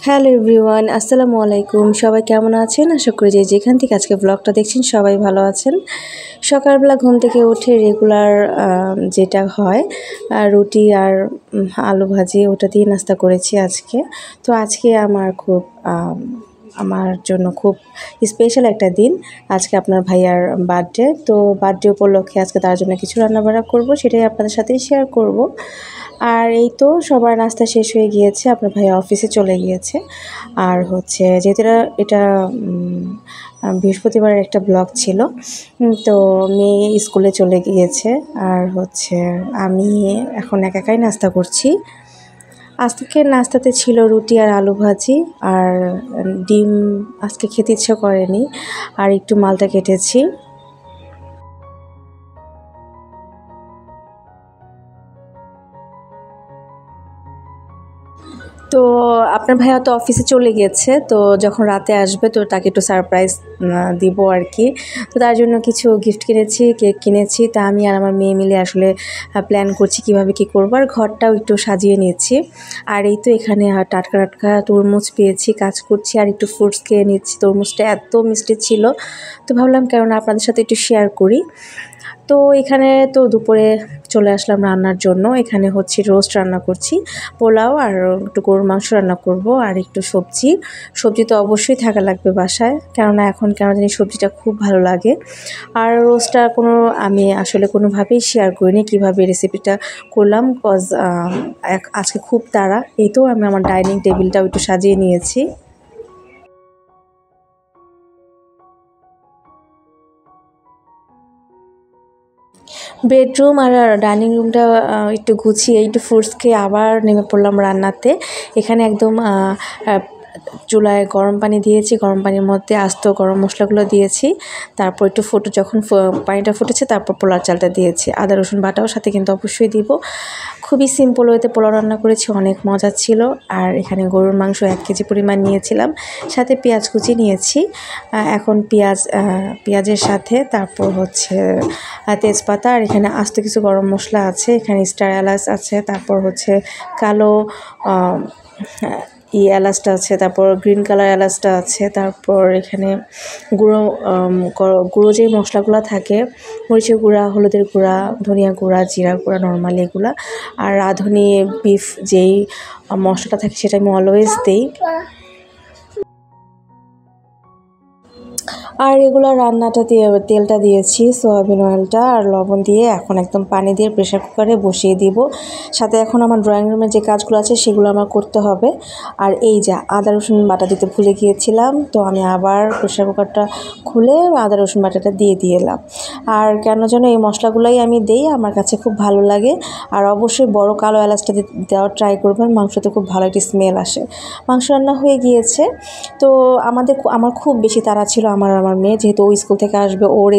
Hello everyone, আসসালামু আলাইকুম। সবাই কেমন আছেন? আশা করি যে যেখান থেকে আজকে ব্লগটা দেখছেন সবাই ভালো আছেন। সকালবেলা ঘুম থেকে উঠে রেগুলার যেটা হয় রুটি আর আলু ভাজি ওটা দিয়ে নাস্তা করেছি আজকে। তো আজকে আমার জন্য খুব স্পেশাল একটা দিন। আজকে আপনার ভাইয়ার বার্থডে, তো বার্থডে উপলক্ষে আজকে তার জন্য কিছু রান্নাবান্না করব, সেটাই আপনাদের সাথেই শেয়ার করব। আর এই তো সবার নাস্তা শেষ হয়ে গিয়েছে, আপনার ভাইয়া অফিসে চলে গিয়েছে। আর হচ্ছে যেহেতু এটা বৃহস্পতিবারের একটা ব্লগ ছিল, তো মেয়ে স্কুলে চলে গিয়েছে। আর হচ্ছে আমি এখন একাই নাস্তা করছি। আজকের নাস্তাতে ছিল রুটি আর আলু ভাজি, আর ডিম আজকে খেতে ইচ্ছে করেনি, আর একটু মালটা কেটেছি। তো আপনার ভাইয়া তো অফিসে চলে গেছে, তো যখন রাতে আসবে তো তাকে একটু সারপ্রাইজ দিব আর কি। তো তার জন্য কিছু গিফট কিনেছি, কেক কিনেছি। তা আমি আর আমার মেয়ে মিলে আসলে প্ল্যান করছি কিভাবে কি করব, আর ঘরটাও একটু সাজিয়ে নিয়েছি। আর এই তো এখানে টাটকা টাটকা তরমুজ পেয়েছি, কাজ করছি, আর একটু ফ্রুটস খেয়ে নিচ্ছি। তরমুজটা এত মিষ্টি ছিল, তো ভাবলাম কেননা আপনাদের সাথে একটু শেয়ার করি। তো এখানে তো দুপুরে চলে আসলাম রান্নার জন্য। এখানে হচ্ছে রোস্ট রান্না করছি, পোলাও আর একটু গরুর মাংস রান্না করব, আর একটু সবজি তো অবশ্যই থাকা লাগবে বাসায়, কেননা এখন কেন জানি সবজিটা খুব ভালো লাগে। আর রোস্টটা আমি আসলে কোনোভাবেই শেয়ার করিনি কীভাবে রেসিপিটা করলাম, কজ আজকে খুব তাড়া। এই তো আমি আমার ডাইনিং টেবিলটাও একটু সাজিয়ে নিয়েছি। বেডরুম আর ডাইনিং রুমটা একটু গুছিয়ে একটু ফ্রুটস খেয়ে আবার নেমে পড়লাম রান্নাতে। এখানে একদম চুলায় গরম পানি দিয়েছি, গরম পানির মধ্যে আস্ত গরম মশলাগুলো দিয়েছি। তারপর একটু যখন পানিটা ফুটেছে তারপর পোলার চালটা দিয়েছি, আদা রসুন বাটাও সাথে কিন্তু অবশ্যই দিব। খুবই সিম্পল ওয়েতে পোলাও রান্না করেছি, অনেক মজা ছিল। আর এখানে গরুর মাংস 1 কেজি পরিমাণ নিয়েছিলাম, সাথে পেঁয়াজ কুচি নিয়েছি। এখন পেঁয়াজের সাথে তারপর হচ্ছে তেজপাতা, আর এখানে আস্ত কিছু গরম মশলা আছে, এখানে স্টার এলাচ আছে, তারপর হচ্ছে কালো এলাচটা আছে, তারপর গ্রিন কালার এলাচটা আছে, তারপর এখানে গুঁড়ো যে মশলাগুলো থাকে, মরিচের গুঁড়া, হলুদের গুঁড়া, ধনিয়া গুঁড়া, জিরা গুঁড়া, নর্মালি এগুলা। আর রাঁধুনি বিফ যেই মশলাটা থাকে সেটা আমি অলওয়েজ দিই। আর রেগুলার রান্নাটা তেলটা দিয়েছি, সয়াবিন অয়েলটা, আর লবণ দিয়ে এখন একদম পানি দিয়ে প্রেশার কুকারে বসিয়ে দিব। সাথে এখন আমার ড্রয়িং রুমের যে কাজগুলো আছে সেগুলো আমার করতে হবে। আর এই যে আদা রসুন বাটা দিতে ভুলে গিয়েছিলাম, তো আমি আবার প্রেশার কুকারটা খুলে আদা রসুন বাটাটা দিয়ে এলাম। আর কেন যেন এই মশলাগুলোই আমি দেই, আমার কাছে খুব ভালো লাগে। আর অবশ্যই বড় কালো এলাচটা দেওয়ার ট্রাই করবেন, মাংসতে খুব ভালো একটি স্মেল আসে। মাংস রান্না হয়ে গিয়েছে। তো আমার খুব বেশি তাড়া ছিল আমার মেয়ে, যেহেতু ও স্কুল থেকে আসবে, ওর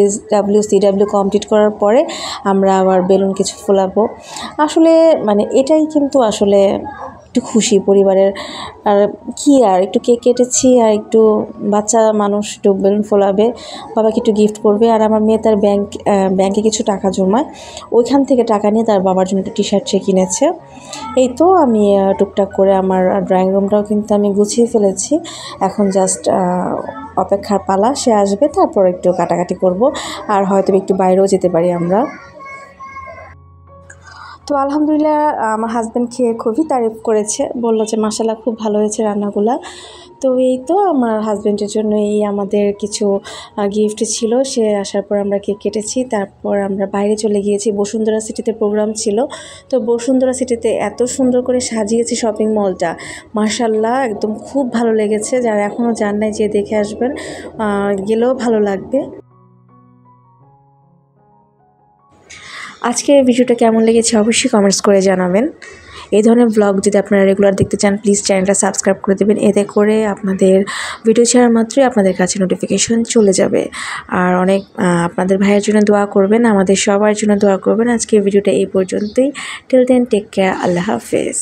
CW কমপ্লিট করার পরে আমরা আবার বেলুন কিছু ফোলাবো। আসলে এটাই কিন্তু আসলে একটু খুশি পরিবারের। আর কি, আর একটু কেক কেটেছি, আর একটু বাচ্চা মানুষ একটু বেলুন ফোলাবে, বাবাকে একটু গিফট করবে। আর আমার মেয়ে তার ব্যাংকে কিছু টাকা জমায়, ওইখান থেকে টাকা নিয়ে তার বাবার জন্য একটা টি-শার্ট সে কিনেছে। এই তো আমি টুকটাক করে আমার ড্রয়িং রুমটাও কিন্তু আমি গুছিয়ে ফেলেছি। এখন জাস্ট অপেক্ষার পালা, সে আসবে, তারপর একটু কাটাকাটি করব, আর হয়তো একটু বাইরেও যেতে পারি আমরা। তো আলহামদুলিল্লাহ, আমার হাজব্যান্ড খেয়ে খুবই তারিফ করেছে, বলল যে মাশাআল্লাহ খুব ভালো হয়েছে রান্নাগুলা। তো এই তো আমার হাজব্যান্ডের জন্য এই আমাদের কিছু গিফট ছিল, সে আসার পর আমরা কেক কেটেছি, তারপর আমরা বাইরে চলে গিয়েছি। বসুন্ধরা সিটিতে প্রোগ্রাম ছিল, তো বসুন্ধরা সিটিতে এত সুন্দর করে সাজিয়েছে শপিং মলটা, মাশাআল্লাহ একদম খুব ভালো লেগেছে। যারা এখনও যান নাই, যে দেখে আসবেন, গেলেও ভালো লাগবে। আজকের ভিডিওটা কেমন লেগেছে অবশ্যই কমেন্টস করে জানাবেন। এই ধরনের ব্লগ যদি আপনারা রেগুলার দেখতে চান, প্লিজ চ্যানেলটা সাবস্ক্রাইব করে দেবেন, এতে করে আপনাদের ভিডিও ছাড়া মাত্রই আপনাদের কাছে নোটিফিকেশন চলে যাবে। আর অনেক আপনাদের ভাইয়ের জন্য দোয়া করবেন, আমাদের সবার জন্য দোয়া করবেন। আজকের ভিডিওটা এই পর্যন্তই। টিল দেন টেক কেয়ার, আল্লাহ হাফেজ।